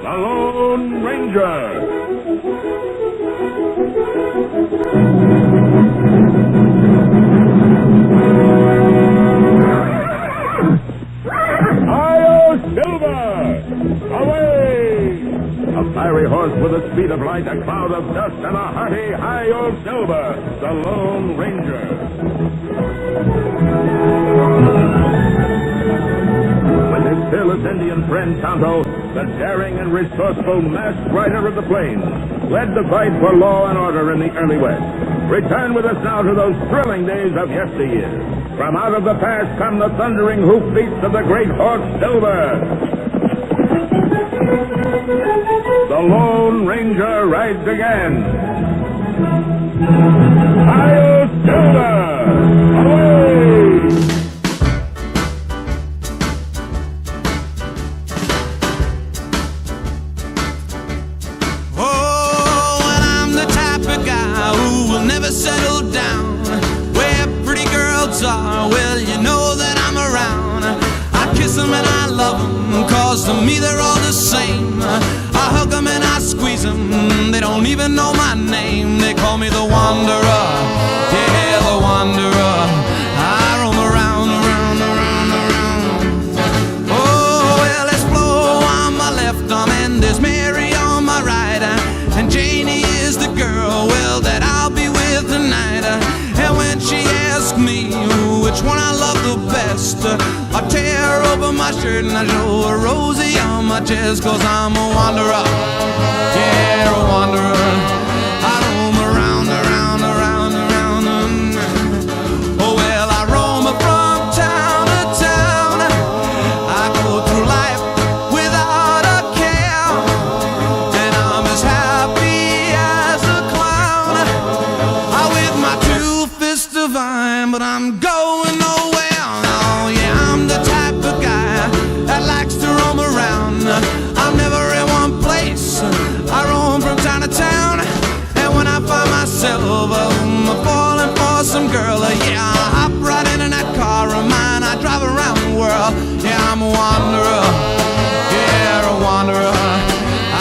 the Lone Ranger. A fiery horse with the speed of light, a cloud of dust, and a hearty Hi-Yo Silver, the Lone Ranger. With his fearless Indian friend Tonto, the daring and resourceful masked rider of the plains, led the fight for law and order in the early West. Return with us now to those thrilling days of yesteryear. From out of the past come the thundering hoofbeats of the great horse Silver. The Lone Ranger rides again. Hi-Yo Silver! Away! Oh, and I'm the type of guy who will never settle down. Where pretty girls are, well, you know that I'm around. I kiss them and I love them, 'cause to me they're all the same. I hug them and I squeeze them, they don't even know my name. They call me the Wanderer, yeah, the Wanderer. I roam around, around, around, around. Oh, well, there's Flo on my left arm and there's Mary on my right. And Janie is the girl, well, that I'll be with tonight. And when she asks me which one I love the best, I tear open my shirt and I show a Rosie on my chest. 'Cause I'm a wanderer, yeah, a wanderer. I roam around, around, around, around. Oh, well, I roam from town to town. I go through life without a care, and I'm as happy as a clown. I with my two fists divine, but I'm going nowhere. Oh, yeah, I'm the type of guy that likes to roam around. I'm never in one place, I roam from town to town. And when I find myself falling for some girl, yeah, I hop right into that car of mine. I drive around the world, yeah, I'm a wanderer, yeah, a wanderer.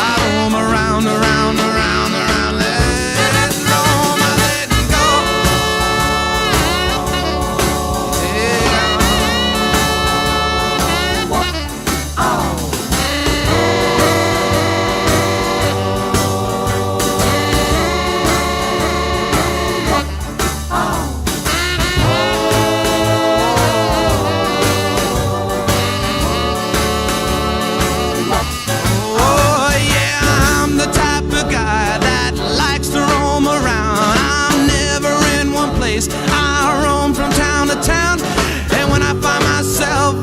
I roam around, around, around, around. Let it roam, let it go. Oh, yeah, I'm the type of guy that likes to roam around. I'm never in one place, I roam from town to town. And when I find myself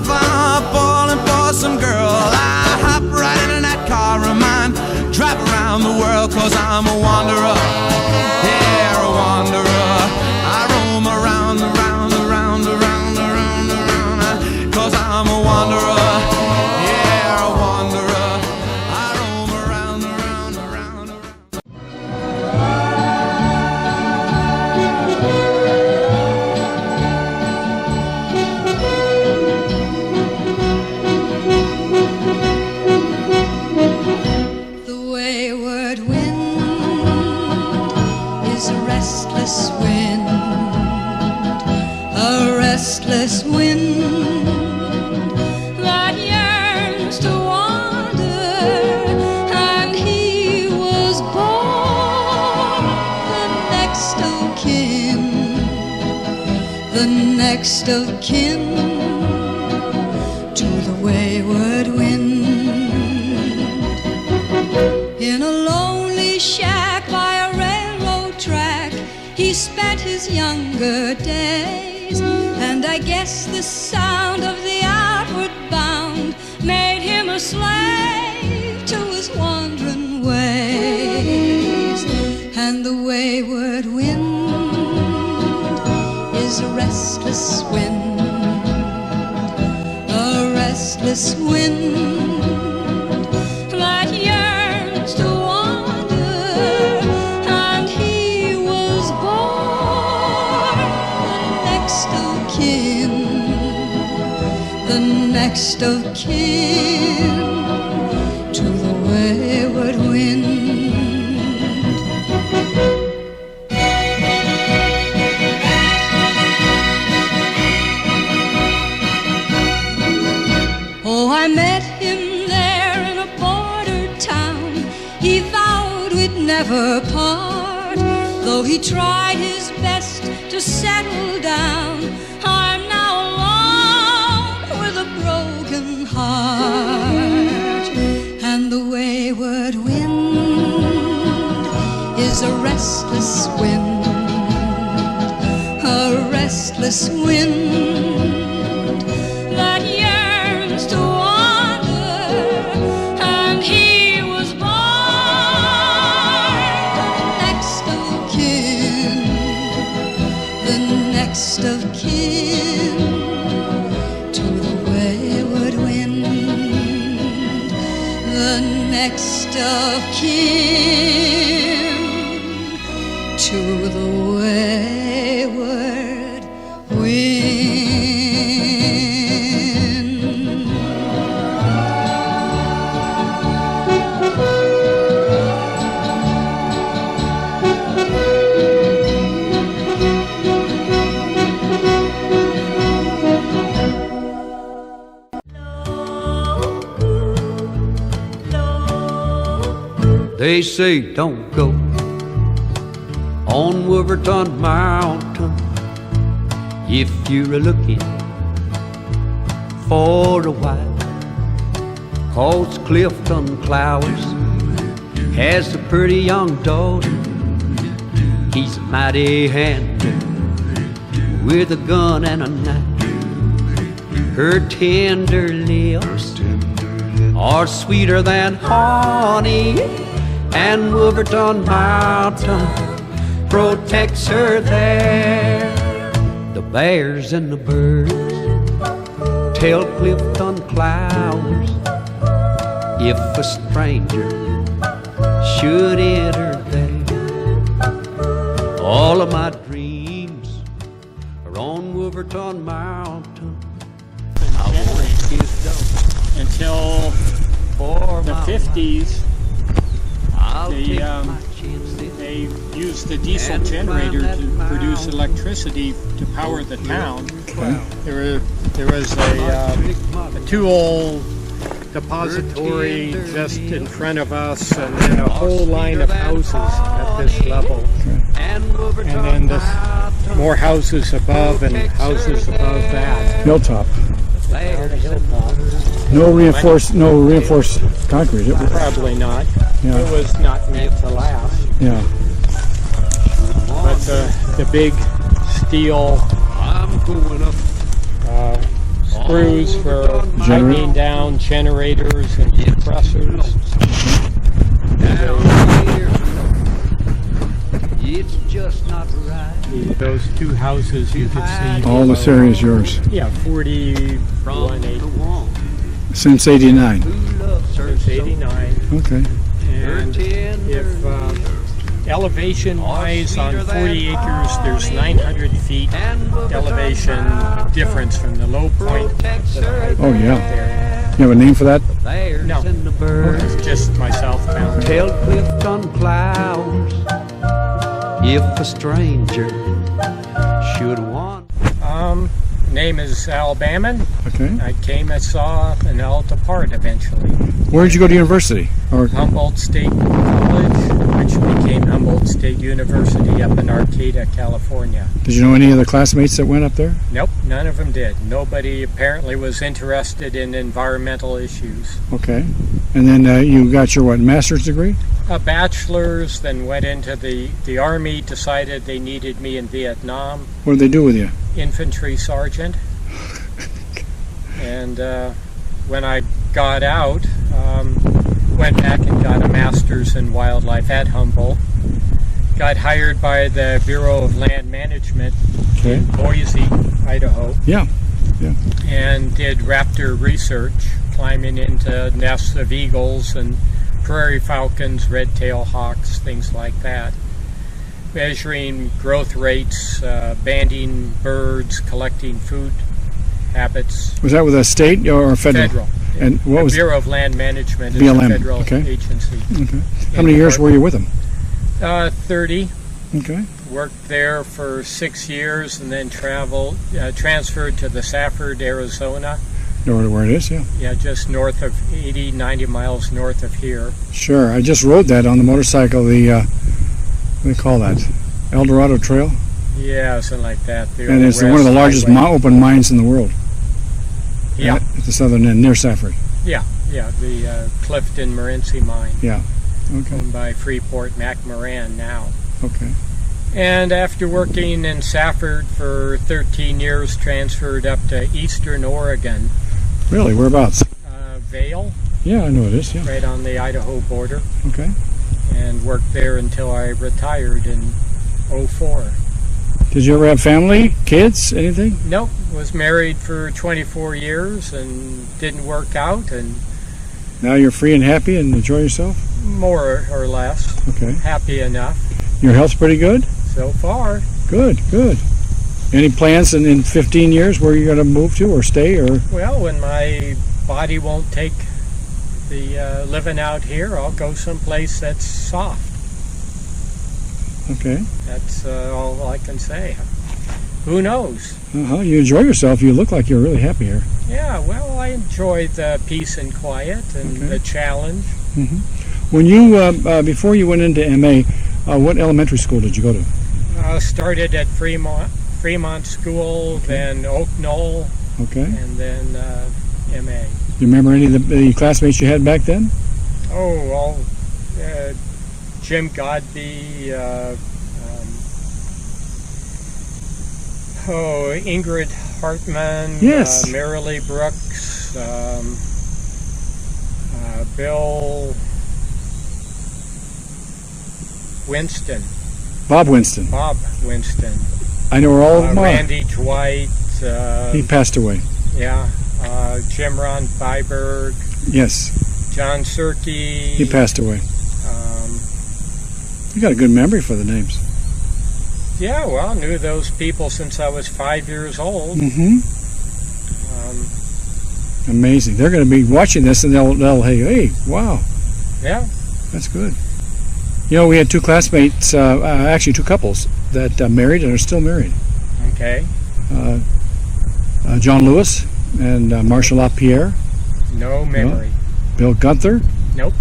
falling for some girl, I hop right into that car of mine, drive around the world. 'Cause I'm a wanderer, yeah, a wanderer. I roam around, around, around, around, around, around. 'Cause I'm a wanderer, yeah, a wanderer. I roam around, around, around, around. The wayward wind is a restless wind, a restless wind that yearns to wander, and he was born the next of kin, the next of kin to the wayward wind. In a lonely shack by a railroad track, he spent his younger days, and I guess the sound of the outward bound made him a slave to his wandering ways. And the wayward wind is a restless wind, a restless wind that yearns to wander, and he was born the next of kin, the next of kin to the way wayward wind. Oh, I met him there in a border town. He vowed we'd never part, though he tried his best to settle down. I'm now alone with a broken heart, and the wayward wind is a restless wind, a restless wind that yearns to wander, and he was born the next of kin to the wayward wind, the next of kin to the wayward wind. They say don't go on Wolverton Mountain if you're looking for a wife, 'cause Clifton Clowers has a pretty young daughter. He's a mighty handy with a gun and a knife. Her tender lips are sweeter than honey, and Wolverton Mountain protects her there. The bears and the birds tell Clifton Clowers if a stranger should enter there. All of my dreams are on Wolverton Mountain. I want his dog until for the my 50s. I'll take my chances. They used the diesel generator to produce electricity to power the town. There was a tool depository just in front of us, and then a whole line of houses at this level. And then more houses above and houses above that. Hilltop. On the hilltop. No reinforced concrete. Probably not. Yeah. It was not meant to last. Yeah. But the big steel screws for tightening down generators and compressors. It's just not right. Those two houses you could see. All this area is yours. Yeah, 41 acres. Since '89. Since '89. Okay. And if elevation-wise on 40 acres, there's 900 feet elevation difference from the low point to the high point. Oh yeah. There. You have a name for that? No, it's just myself found. Tell Clifton Clowers if a stranger should want. Name is Alabama. Okay. I came and saw and all depart eventually. Where did you go to university? Or Humboldt State College, which became Humboldt State University up in Arcata, California. did you know any of the classmates that went up there? Nope, none of them did. Nobody apparently was interested in environmental issues. Okay. And then you got your master's degree? A bachelor's, then went into the Army, decided they needed me in Vietnam. What did they do with you? Infantry sergeant. And when I got out, went back and got a master's in wildlife at Humboldt. Got hired by the Bureau of Land Management in Boise, Idaho. Yeah. And did raptor research, climbing into nests of eagles and prairie falcons, red-tailed hawks, things like that. Measuring growth rates, banding birds, collecting food habits. Was that with a state or federal? And what the was Bureau of Land Management is BLM, a federal okay. agency. Okay. How many years were you with them? 30. Okay. Worked there for 6 years and then transferred to the Safford, Arizona. Know where it is, yeah. Yeah, just north of 80, 90 miles north of here. Sure. I just rode that on the motorcycle, the, what do they call that? El Dorado Trail? Yeah, something like that. And it's one of the largest open mines in the world. Yeah. At the southern end, near Safford. Yeah, the Clifton-Morenci mine. Yeah. Okay. Owned by Freeport-McMoran now. Okay. And after working in Safford for 13 years, transferred up to Eastern Oregon. Really? Whereabouts? Vail. Yeah, I know it is, yeah. Right on the Idaho border. Okay. And worked there until I retired in 2004. Did you ever have family, kids, anything? Nope. Was married for 24 years and didn't work out, and Now you're free and happy and enjoy yourself? more or less Okay. happy enough Your health's pretty good? so far. Good, good. Any plans in 15 years where you're going to move to or stay or? Well, when my body won't take the living out here, I'll go someplace that's soft. Okay. That's all I can say. Who knows? You enjoy yourself. You look like you're really happy here. Yeah, well, I enjoy the peace and quiet and Okay. the challenge. When you, before you went into MA, what elementary school did you go to? Started at Fremont School, then Oak Knoll, Okay. and then MA. You remember any of the classmates you had back then? Oh, all Jim Godby, Ingrid Hartman, Yes. Marilee Brooks, Bill Winston, Bob Winston. Bob Winston, I know where all of them are. Randy Dwight, He passed away. yeah, Jim Ron Byberg, Yes. John Surkey. He passed away. You got a good memory for the names. Yeah, well, I knew those people since I was 5 years old. Mm-hmm. Amazing. They're going to be watching this and they'll hey, wow, Yeah, that's good. You know, we had two classmates, actually two couples that married and are still married. okay. John Lewis and Marshall LaPierre. No memory. Bill Gunther. Nope.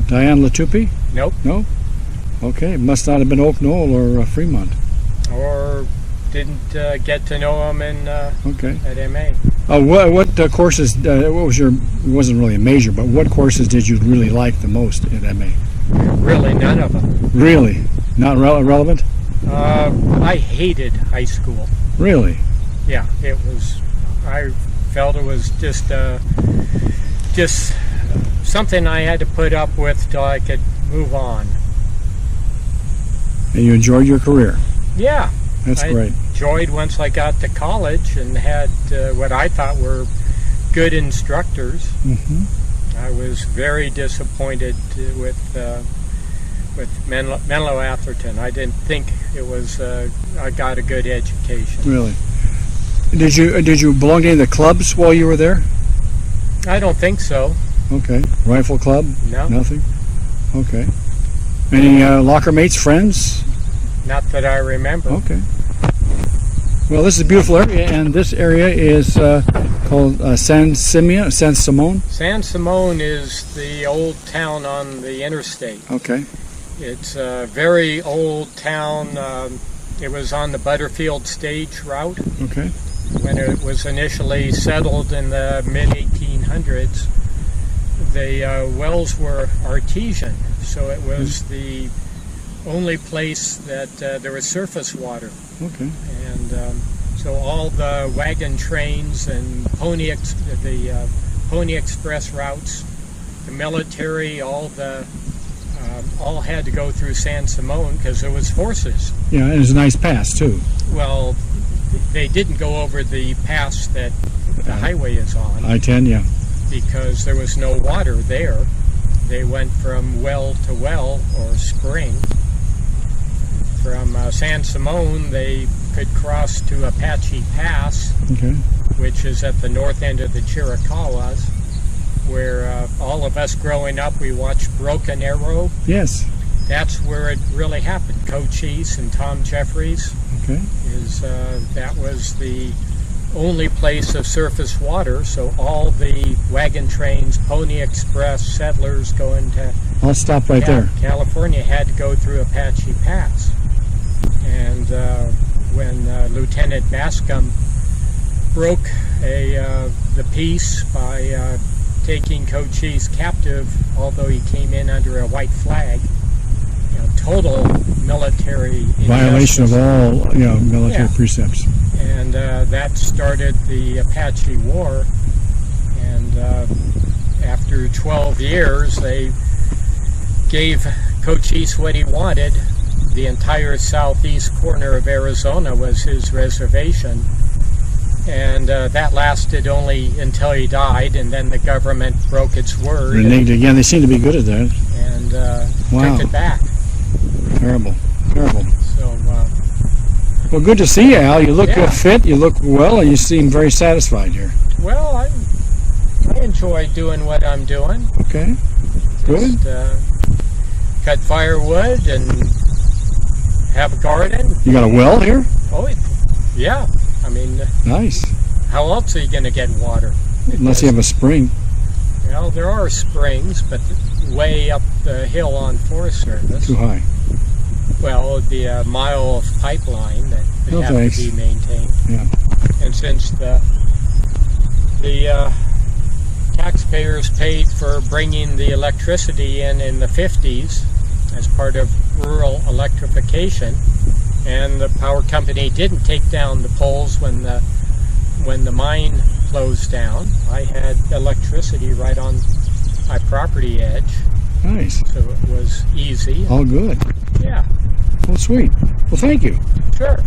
Diane Latupi. Nope. No? Okay, it must not have been Oak Knoll or Fremont. Or didn't get to know them in Okay. at MA. What courses, what was your, it wasn't really a major, but what courses did you really like the most at MA? Really, none of them. Really? Not relevant? I hated high school. Really? Yeah, it was. I felt it was just something I had to put up with till I could move on. And you enjoyed your career? Yeah. That's great. Enjoyed once I got to college and had what I thought were good instructors. Mm-hmm. I was very disappointed with Menlo-Atherton. I didn't think it was. I got a good education. Really? Did you belong to any of the clubs while you were there? I don't think so. Okay. Rifle club? No. Nothing? Okay. Any locker mates, friends? Not that I remember. Okay. Well, this is a beautiful area, and this area is called San Simon. San Simon is the old town on the interstate. Okay. It's a very old town. It was on the Butterfield stage route Okay. when it was initially settled in the mid-1800s. The wells were artesian, so it was the only place that there was surface water. Okay. And so all the wagon trains and Pony Express routes, the military, all had to go through San Simon because there was horses. Yeah, and it's a nice pass too. Well, they didn't go over the pass that the highway is on I-10, yeah. because there was no water there. They went from well to well or spring. From San Simon, they could cross to Apache Pass, Okay. which is at the north end of the Chiricahuas, of us growing up, we watched Broken Arrow. Yes. That's where it really happened. Cochise and Tom Jeffries Okay. that was the only place of surface water, so all the wagon trains, Pony Express, settlers going to I'll stop right there. California had to go through Apache Pass. And when Lieutenant Bascom broke the peace by taking Cochise captive, although he came in under a white flag, total military Violation of injustice. all military precepts. And that started the Apache War. And after 12 years, they gave Cochise what he wanted. The entire southeast corner of Arizona was his reservation. And that lasted only until he died, and then the government broke its word. Reneged again. They seem to be good at that. And Wow. took it back. Terrible. Terrible. So, Well, good to see you, Al. You look Yeah. fit, you look well, and you seem very satisfied here. well, I enjoy doing what I'm doing. Okay. Good. Just, cut firewood and have a garden. You got a well here? Oh, yeah. I mean, Nice. how else are you going to get water? Unless you have a spring. Well, there are springs, but way up the hill on Forest Service. Too high. Well, it'd be a mile of pipeline that would No have thanks. to be maintained. Yeah. And since the taxpayers paid for bringing the electricity in the 50s as part of rural electrification, and the power company didn't take down the poles when the mine closed down, I had electricity right on my property edge, Nice. so it was easy. All good. Yeah, Well, sweet. Well, thank you. sure.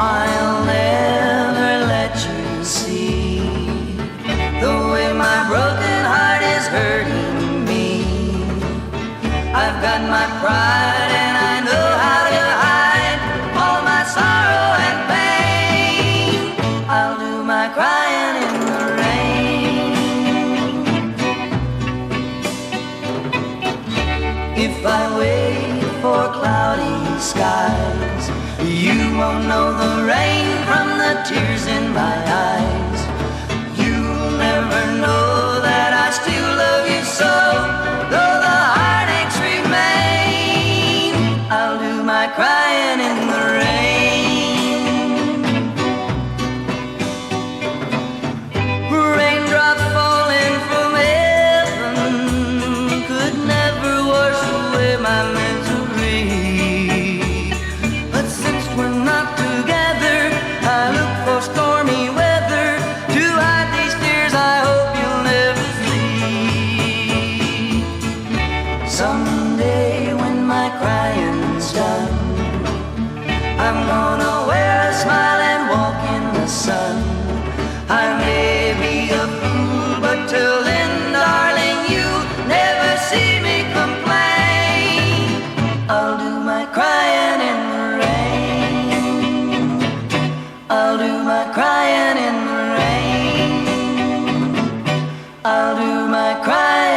I'll never let you see the way my broken heart is hurting me. I've got my pride and I know how to hide all my sorrow and pain. I'll do my crying in the rain. If I wait for cloudy skies, you won't know the rain from the tears in my eyes. You'll never know that I still love you so, though the heartaches remain. I'll do my crying in the rain. Raindrops falling from heaven could never wash away my misery. But since we're not together, I look for stormy weather to hide these tears. I hope you'll never my crying